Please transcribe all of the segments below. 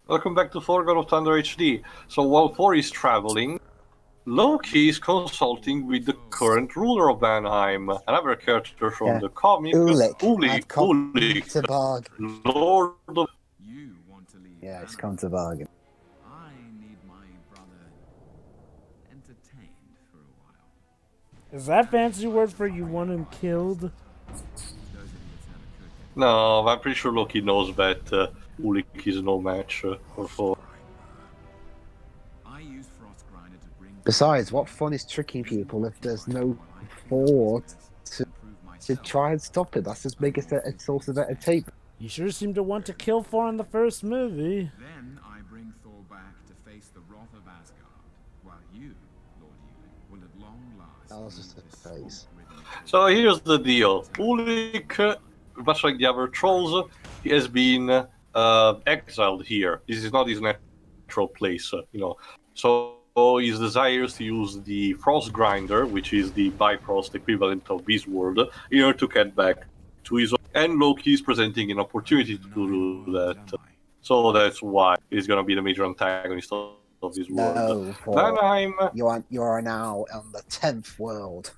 Welcome back to Thor God of Thunder HD. So while Thor is traveling, Loki is consulting with the current ruler of Vanheim, another character from the comic, Ulik. Ulik, I've come Ulik, to bargain. Lord of... You want to leave? Yeah, it's come to bargain. I need my brother entertained for a while. Is that fancy word for you want him killed? Those idiots never could. No, I'm pretty sure Loki knows that Ulik is no match for Thor. I use Frost Grinder to bring. Besides, what fun is tricking people if there's no Thor to try and stop it? That's as big as a source of entertainment. You sure seem to want to kill Thor in the first movie. Then I bring Thor back to face the wrath of Asgard, while you, Lord Ulick, will at long last. That was just a phrase. So here's the deal. Ulik, much like the other trolls, he has been exiled here. This is not his natural place, So his desire is to use the Frost Grinder, which is the Bifrost equivalent of this world, in order to get back to his own. And Loki is presenting an opportunity to do that. So that's why he's going to be the major antagonist of this world. No, Thor. Vanheim... You are now on the 10th world.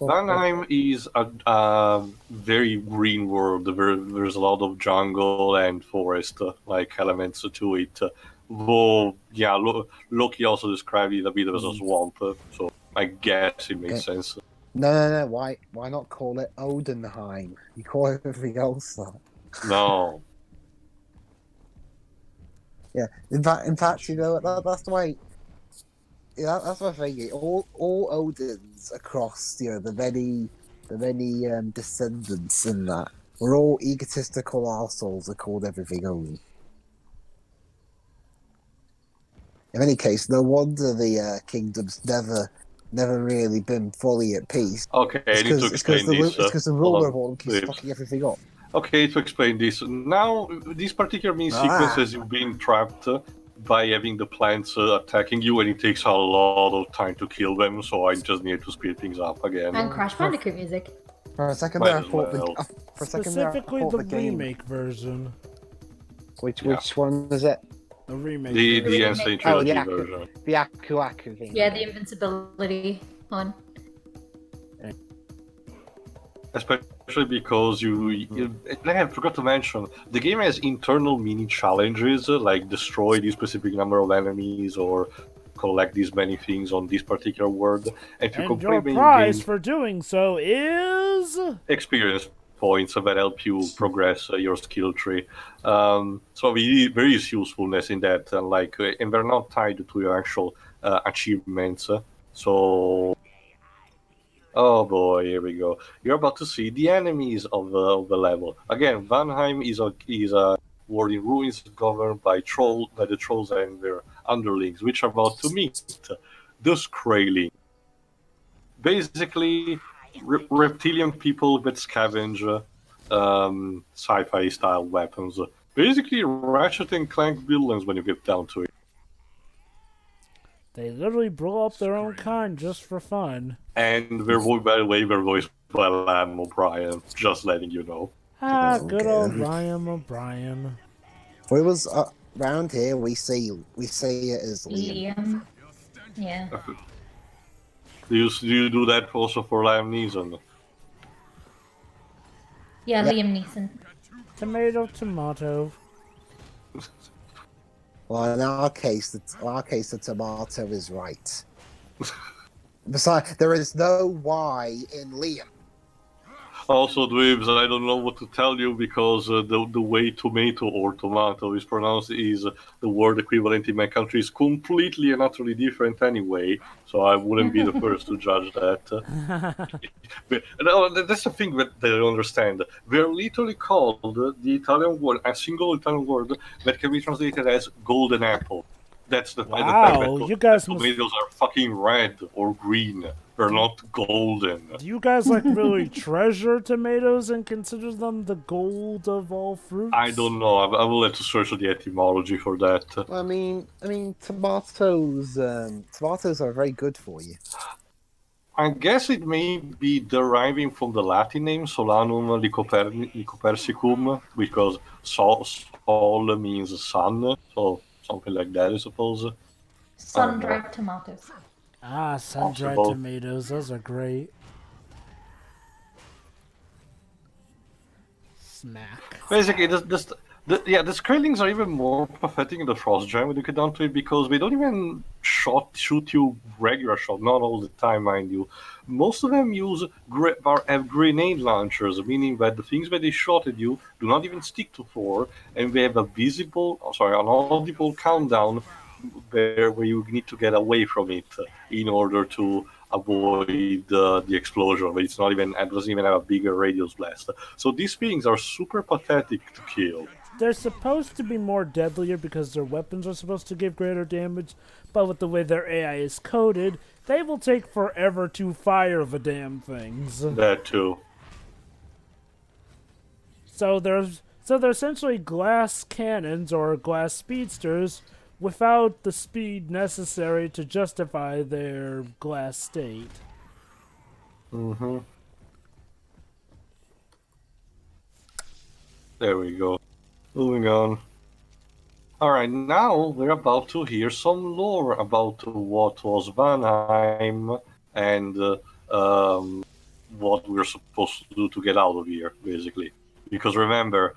Vanheim is a very green world. There's a lot of jungle and forest-like elements to it. Though, yeah, Loki also described it a bit as a swamp, so I guess it makes sense. No. Why not call it Odenheim? You call everything else that. No. Yeah. In fact, you know that's the way. Yeah, that's my thing. All Odins across, the many descendants in that, we're all egotistical arseholes that called everything Odin. In any case, no wonder the kingdom's never really been fully at peace. Okay, I need to explain this. It's because the ruler of all them keeps fucking everything up. Okay, to explain this. Now, this particular mini sequence has you been trapped by having the plants attacking you, and it takes a lot of time to kill them, so I just need to speed things up again. And Crash Bandicoot music. For a second Might there, I as thought well. Specifically the game. remake version. Which one is it? The remake. The version. Insane Oh, Trilogy the version. Aku thing. Yeah, the invincibility one. Especially because I forgot to mention, the game has internal mini challenges, like destroy this specific number of enemies or collect these many things on this particular world. And if you And complete your main prize game, for doing so is... experience points that help you progress your skill tree. So there is usefulness in that, and they're not tied to your actual achievements. So, oh boy, here we go. You're about to see the enemies of the level. Again, Vanheim is a world in ruins governed by the trolls and their underlings, which are about to meet the Skraeling. Basically, reptilian people that scavenge sci-fi style weapons. Basically, Ratchet and Clank villains when you get down to it. They literally blow up their own kind just for fun. And their voice, by the way, their voice by Liam O'Brien. Just letting you know. Ah, good old Liam O'Brien. We was around here. We say it as Liam. Liam. Yeah. Do you do that also for Liam Neeson? Yeah, Liam Neeson. Tomato. Well, in our case, the tomato is right. Besides, there is no Y in Liam. Also, Dweebs, I don't know what to tell you because the way tomato or tomato is pronounced is the word equivalent in my country is completely and utterly different anyway, so I wouldn't be the first to judge that. But, no, that's the thing that they don't understand. They're literally called the Italian word, a single Italian word that can be translated as golden apple. That's the Wow, you guys must... tomatoes are fucking red or green. They're not golden. Do you guys really treasure tomatoes and consider them the gold of all fruits? I don't know. I will have to search the etymology for that. I mean, tomatoes are very good for you. I guess it may be deriving from the Latin name Solanum Lycopersicum, because sol means sun, so something like that, I suppose. Sun-dried tomatoes. Ah, sun-dried Possible. tomatoes. Those are great. Smack. Basically, the Skrellings are even more pathetic in the Frost Giant when you get down to it, because they don't even shoot you regular shot, not all the time, mind you. Most of them have grenade launchers, meaning that the things that they shot at you do not even stick to Thor, and they have an audible countdown where you need to get away from it in order to avoid the explosion. But it doesn't even have a bigger radius blast. So these things are super pathetic to kill. They're supposed to be more deadlier because their weapons are supposed to give greater damage, but with the way their AI is coded, they will take forever to fire the damn things. That too. So they're essentially glass cannons or glass speedsters without the speed necessary to justify their glass state. Mm-hmm. There we go. Moving on. Alright, now we're about to hear some lore about what was Vanheim and what we're supposed to do to get out of here, basically. Because remember,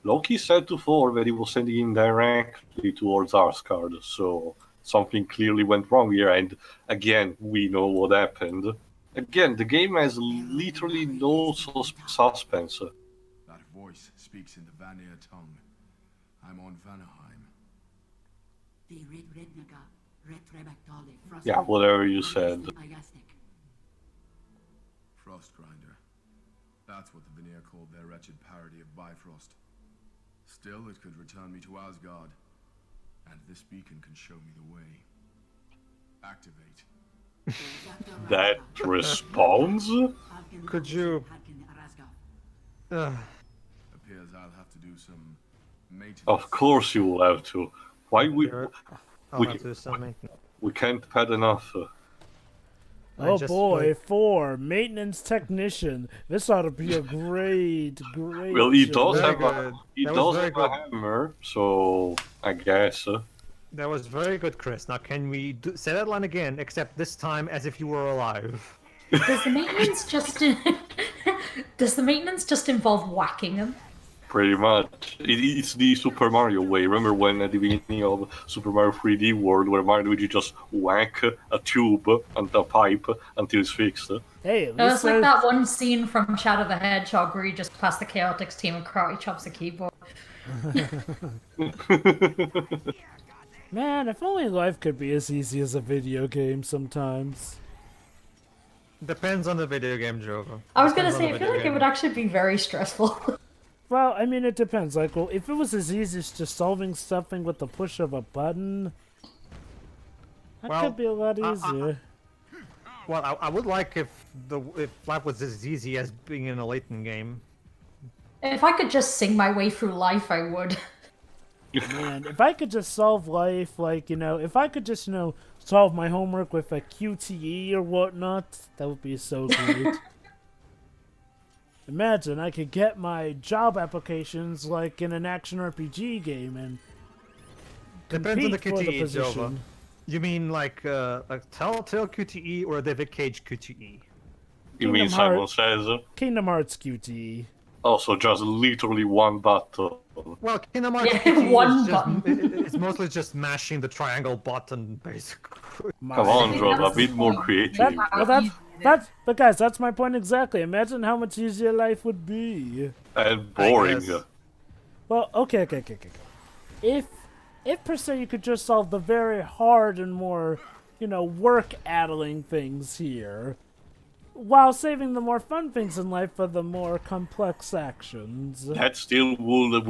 Loki said to Thor that he was sending him directly towards Asgard, so something clearly went wrong here, and again, we know what happened. Again, the game has literally no suspense. That voice speaks in the Vanir tongue. I'm on Vanheim. Yeah, whatever you said. Frostgrinder. That's what the Vanir called their wretched parody of Bifrost. Still, it could return me to Asgard. And this beacon can show me the way. Activate. That responds? Could you? Appears I'll have to do some maintenance. Of course you will have to. Why we I'll we, have to do something. we can't pad enough. Oh just- boy, 4, maintenance technician. This ought to be a great. Well, he does Very have good. That was very a good. hammer, so I guess. That was very good, Chris. Now, can we say that line again, except this time as if you were alive? Does the maintenance just does the maintenance just involve whacking them? Pretty much. It's the Super Mario way. Remember when at the beginning of Super Mario 3D World, where Mario Luigi just whack a tube and a pipe until it's fixed? Hey, at No, least it's like there's- that one scene from Shadow the Hedgehog where he just passed the Chaotix team and karate chops the keyboard. Man, if only life could be as easy as a video game sometimes. Depends on the video game, Jovo. I was gonna Depends on say, the I feel video like it game. would actually be very stressful. Well, I mean, it depends. Like, well, if it was as easy as just solving something with the push of a button, that Well, could be a lot easier. Well, I would like if life was as easy as being in a Layton game. If I could just sing my way through life, I would. Man, if I could just solve life, like, if I could just, solve my homework with a QTE or whatnot, that would be so great. Imagine I could get my job applications like in an action RPG game and Depends on the compete for the QTE, Jova. position. You mean like a Telltale QTE or a David Cage QTE? You mean Kingdom Simon Hearts. says? Kingdom Hearts QTE. Also, just literally one button. Well, Kingdom Hearts Yeah, QTE one is just, button. it's mostly just mashing the triangle button, basically. Come on, think Rob, a that's bit the more point. creative. But guys, that's my point exactly. Imagine how much easier life would be. And boring. guess. Well, okay. If per se you could just solve the very hard and more, work-addling things here, while saving the more fun things in life for the more complex actions. That still will have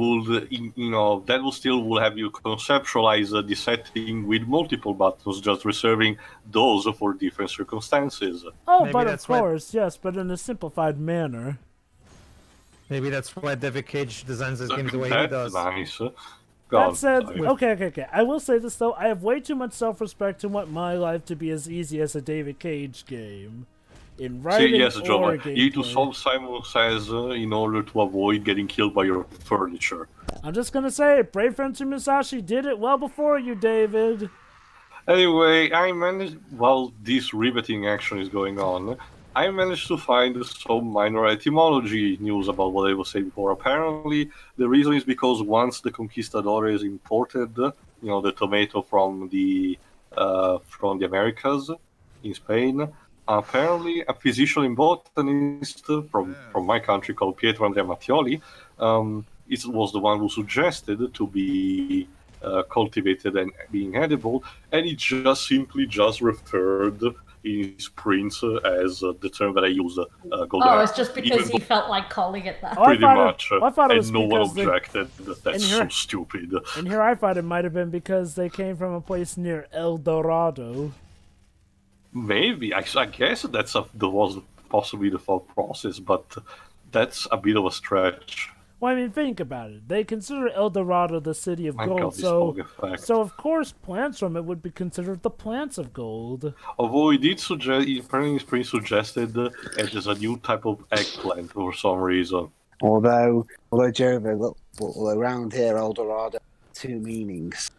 you conceptualize the setting with multiple buttons, just reserving those for different circumstances. Oh, Maybe but of that's why- course, yes, but in a simplified manner. Maybe that's why David Cage designs his games the way he That's does. nice. Go That on, said, sorry. okay. I will say this though: I have way too much self-respect to want my life to be as easy as a David Cage game. In writing See, yes, or Jova, you need to gameplay. solve Simon Says in order to avoid getting killed by your furniture. I'm just gonna say, Brave Fencer Musashi did it well before you, David. Anyway, I managed, while this riveting action is going on, I managed to find some minor etymology news about what I was saying before. Apparently, the reason is because once the conquistadores imported, the tomato from the Americas in Spain, apparently a physician and botanist from my country called Pietro Andrea Mattioli, it was the one who suggested to be cultivated and being edible, and he simply referred in his prints as the term that I use, golden Oh, it's apple. just because Even he felt like calling it that. Oh, pretty much, I thought it was and no one because they- objected. That's here- so stupid. And here I thought it might have been because they came from a place near El Dorado. Maybe I guess that was possibly the thought process, but that's a bit of a stretch. Well, I mean, think about it. They consider El Dorado the city of My gold, God, this so fog effect. so of course plants from it would be considered the plants of gold. Although he did suggest, apparently his prince suggested it is a new type of eggplant for some reason. Although Jova, look, around here, El Dorado, two meanings.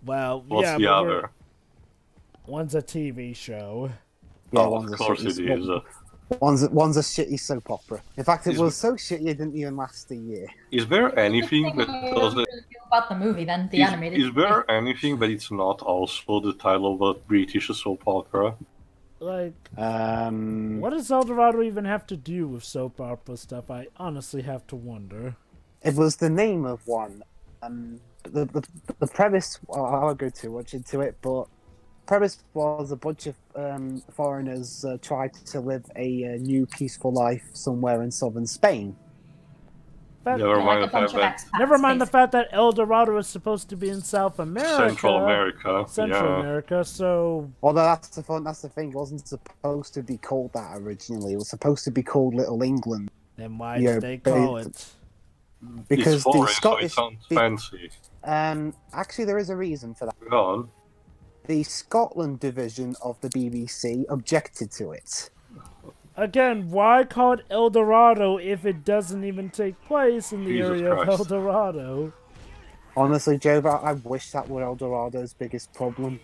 Well, What's yeah, the but we're- other? one's a TV show. Yeah, Oh, one's of a course it shitty- is. One's a shitty soap opera. In fact, it Is- was so shitty it didn't even last a year. Is there anything that does it? About the movie, then the animated. Is there anything that it's not also the title of a British soap opera? Like, Um, what does El Dorado even have to do with soap opera stuff? I honestly have to wonder. It was the name of one. The premise, I won't go too much into it, but premise was a bunch of foreigners tried to live a new peaceful life somewhere in southern Spain. But Never mind like a the bunch fact of that expats. never mind the basically. fact that El Dorado is supposed to be in South America. Central America. Central Yeah. America, so Although that's the thing. It wasn't supposed to be called that originally. It was supposed to be called Little England then why Yeah, did they but call it- it? because It's the foreign, so it Scottish. sounds fancy. Actually, there is a reason for that. Go on. The Scotland division of the BBC objected to it. Again, why call it El Dorado if it doesn't even take place in the Jesus area of Christ. El Dorado? Honestly, Joe, I wish that were El Dorado's biggest problem.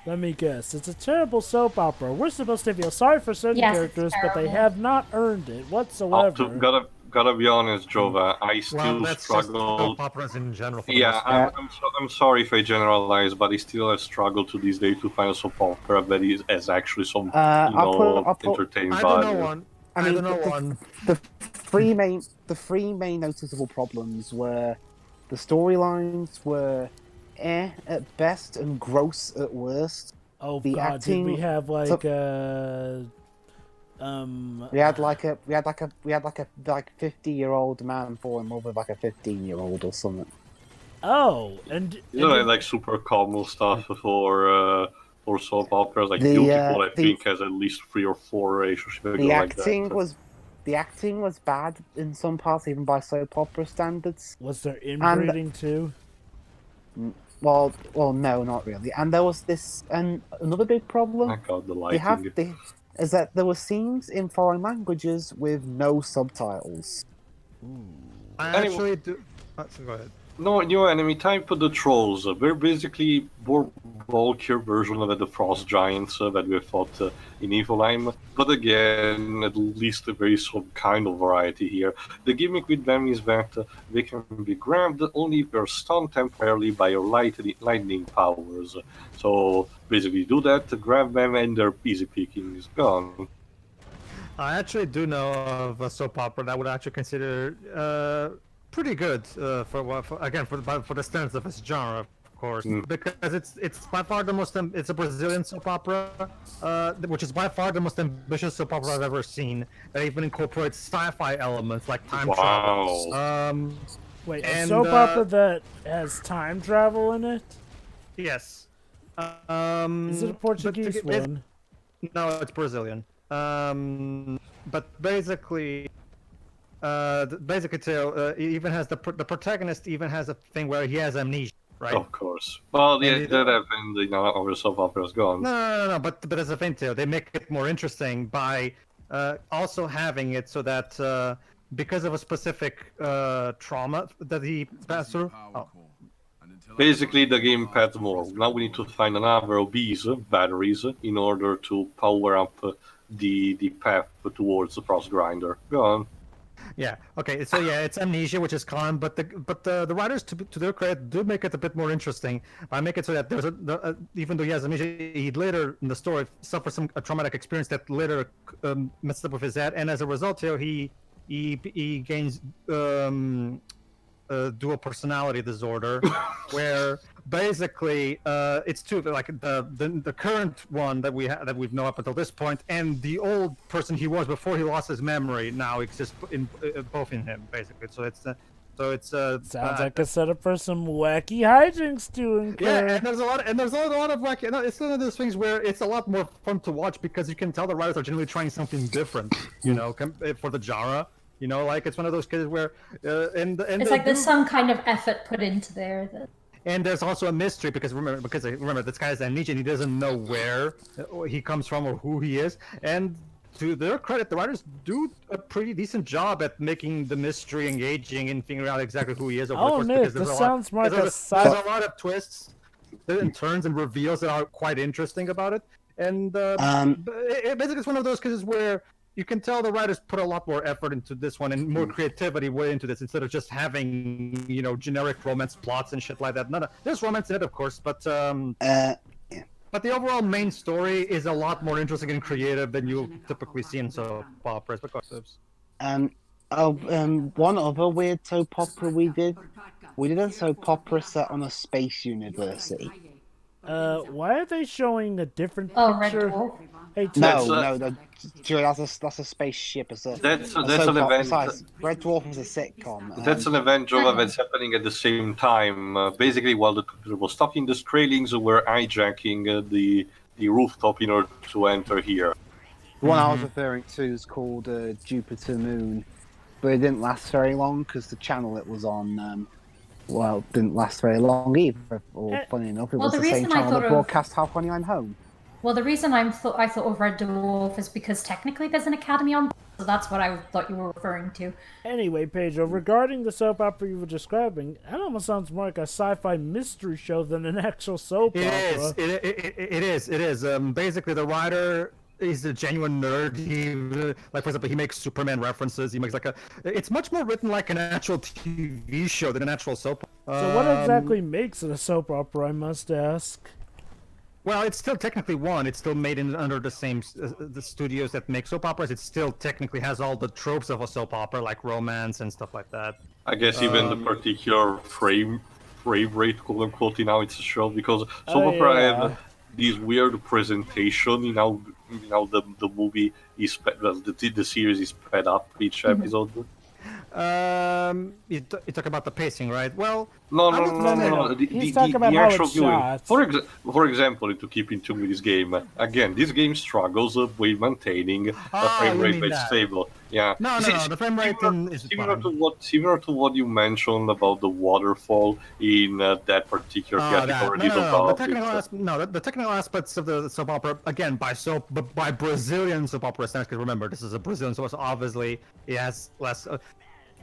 Let me guess. It's a terrible soap opera. We're supposed to feel sorry for certain Yes, it's characters, but they terrible. have not earned it whatsoever. Gotta be honest, Jova. I still Well, that's just struggle. soap operas in general. For the Yeah, most part. I'm sorry if I generalize, but I still have struggled to this day to find a soap opera that has actually some, I'll put- entertaining I don't value. know one. I I mean, don't know the- one. The three main noticeable problems were the storylines were at best and gross at worst. Oh the god, did we acting- have like We had like a 50-year-old man fall in love with like a 15-year-old or something. oh, and Like super common stuff for soap operas. Like The, Beautiful, I the- think, has at least 3 or 4 relationships that go The like acting that. was bad in some parts, even by soap opera standards. was there inbreeding too? Well, no, not really. And there was this, and another big problem. My God, the They have lighting. is that there were scenes in foreign languages with no subtitles. I Anyway- actually do. So go ahead. No, new enemy type, the trolls. They're basically more bulkier version of the frost giants that we fought in Evelheim. But again, at least there is some kind of variety here. The gimmick with them is that they can be grabbed only if they're stunned temporarily by your lightning powers. So basically do that, grab them, and their easy picking is gone. I actually do know of a soap opera that I would actually consider pretty good for the standards of its genre, of course, because it's by far the most it's a Brazilian soap opera, which is by far the most ambitious soap opera I've ever seen. That even incorporates sci-fi elements like time travel. Wait, a and, soap opera that has time travel in it? Yes. Is it a Portuguese one? No, it's Brazilian. But basically, basically, he even has the protagonist even has a thing where he has amnesia, right? Of course. Well, yeah, And that happened, over soap operas gone. No. But as a thing too, they make it more interesting by also having it so that because of a specific trauma that he passed through. Oh. Basically, the game adds more. Now we need to find another of these batteries in order to power up the path towards the frost grinder. Go on. Yeah. Okay. So yeah, it's amnesia, which is common, but the writers, to their credit, do make it a bit more interesting by making it so that even though he has amnesia, he later in the story suffers a traumatic experience that later messed up with his head, and as a result, he gains dual personality disorder, where basically it's two, like the current one that we've known up until this point, and the old person he was before he lost his memory now exists in both in him, basically. So it's Sounds like a setup for some wacky hijinks to incur. yeah, and there's a lot of wacky. No, it's one of those things where it's a lot more fun to watch because you can tell the writers are generally trying something different, for the genre. Like it's one of those cases where, It's like there's some kind of effort put into there. And there's also a mystery because remember this guy has amnesia and he doesn't know where he comes from or who he is. And to their credit, the writers do a pretty decent job at making the mystery engaging and figuring out exactly who he is. Nick, this sounds more like a there's a lot of twists and turns and reveals that are quite interesting about it. And basically, it's one of those cases where you can tell the writers put a lot more effort into this one and more creativity way into this instead of just having, generic romance plots and shit like that. There's romance in it, of course, but the overall main story is a lot more interesting and creative than you'll typically see in soap operas. One other weird soap opera we did a soap opera set on a space university. Why are they showing a different Red picture? Dwarf. Hey, That's a spaceship. That's an event. Red Dwarf is a sitcom. That's an event, Jova, that's happening at the same time. Basically, while the computer was stopping, the Skraelings were hijacking the rooftop in order to enter here. The one I was referring to is called Jupiter Moon, but it didn't last very long because the channel it was on, didn't last very long either. Or funny enough, it was the same channel that broadcast How Funny I'm Home. Well, the reason I thought of Red Dwarf is because technically there's an academy on, so that's what I thought you were referring to. Anyway, Pedro, regarding the soap opera you were describing, that almost sounds more like a sci-fi mystery show than an actual soap opera. It is. Basically, the writer is a genuine nerd. For example, he makes Superman references. He makes it's much more written like an actual TV show than an actual soap opera. So what exactly makes it a soap opera, I must ask? Well, it's still technically one. It's still made under the same the studios that make soap operas. It still technically has all the tropes of a soap opera, like romance and stuff like that. I guess even the particular frame rate, quote unquote, now it's a show because soap opera have this weird presentation. The movie is the series is sped up each episode. You talk about the pacing, right? Well, no. He's talking about the how actual it's viewing. shot. For example, to keep in tune with this game, again, this game struggles with maintaining a frame rate that's stable. Yeah. No. The frame rate is similar to what you mentioned about the waterfall in that particular category. The technical aspects of the soap opera, again, by Brazilian soap opera standards. Because remember, this is a Brazilian soap, so obviously it has less.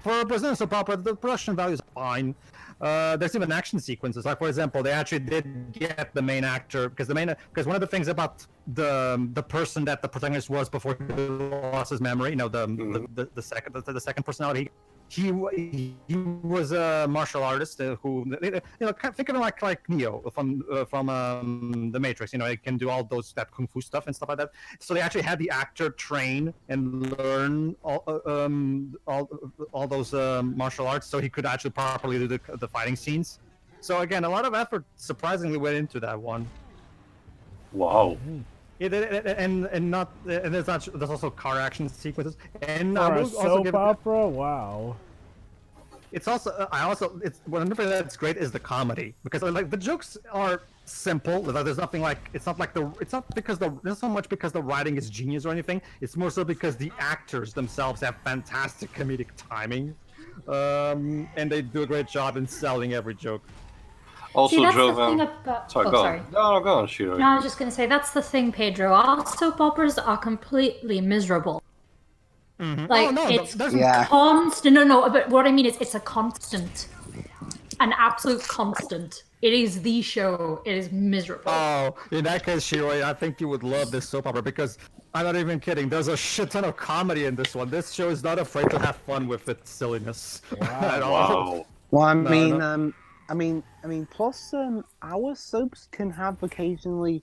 For a Brazilian soap opera, the production value is fine. There's even action sequences. Like, for example, they actually did get the main actor because one of the things about the person that the protagonist was before he lost his memory, the second personality. He was a martial artist who, think of him like Neo from the Matrix. He can do all that kung fu stuff and stuff like that. So they actually had the actor train and learn all those martial arts, so he could actually properly do the fighting scenes. So again, a lot of effort surprisingly went into that one. Wow. There's also car action sequences and For a soap opera, wow. it's also it's one thing that's great is the comedy, because like the jokes are simple. There's nothing like it's not so much because the writing is genius or anything. It's more so because the actors themselves have fantastic comedic timing, and they do a great job in selling every joke. Also, See, that's the Jovan. thing about... Sorry, oh, go sorry. on. No, go on, Shiro. No, I was just going to say, that's the thing, Pedro. All soap operas are completely miserable. Like, Oh, no, it's Yeah. constant. No, but what I mean is it's a constant. An absolute constant. It is the show. It is miserable. Oh, in that case, Shiroi, I think you would love this soap opera, because I'm not even kidding. There's a shit ton of comedy in this one. This show is not afraid to have fun with its silliness at all. Wow. Well, I mean, plus our soaps can have occasionally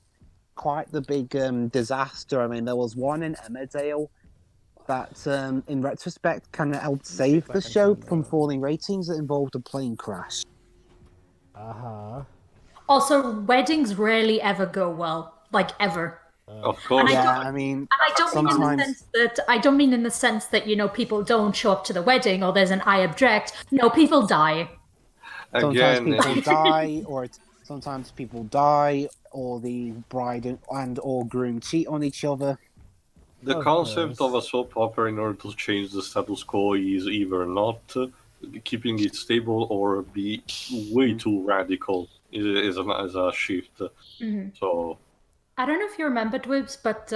quite the big disaster. I mean, there was one in Emmerdale that, in retrospect, kind of helped save the show from falling ratings. That involved a plane crash. Also, weddings rarely ever go well. Like, ever. Of course. Yeah, I mean, And I don't mean in the sense that, you know, people don't show up to the wedding or there's an I object. No, people die. sometimes Again, people die, or sometimes people die, or the bride and or groom cheat on each other. the Of concept course. of a soap opera in order to change the status quo is either not keeping it stable or be way too radical is a shift. So I don't know if you remember, Dwibs, but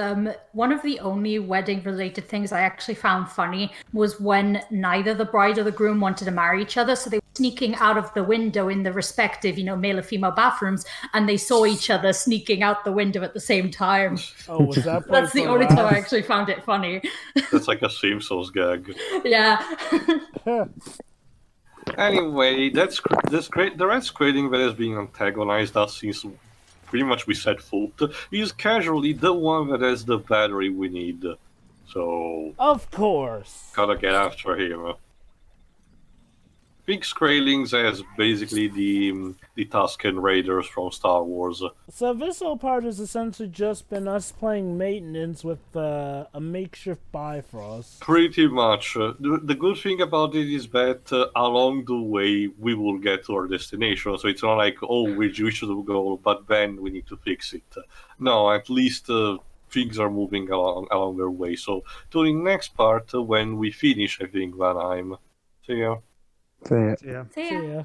one of the only wedding-related things I actually found funny was when neither the bride or the groom wanted to marry each other, so they were sneaking out of the window in the respective, male or female bathrooms, and they saw each other sneaking out the window at the same time. Oh, was that That's the only time I actually found it funny. that's like a Simpsons gag. Yeah. Anyway, that's great. The red squaling that is being antagonized us since pretty much we set foot is casually the one that has the battery we need. So Of course. gotta get after him. Big Skraelings as basically the Tusken Raiders from Star Wars. So this whole part has essentially just been us playing maintenance with a makeshift Bifrost. Pretty much. The good thing about it is that along the way we will get to our destination. So it's not like, oh, we should go, but then we need to fix it. No, at least things are moving along their way. So to the next part when we finish, I think, Vanheim. See ya. So, Yeah. See ya. See ya.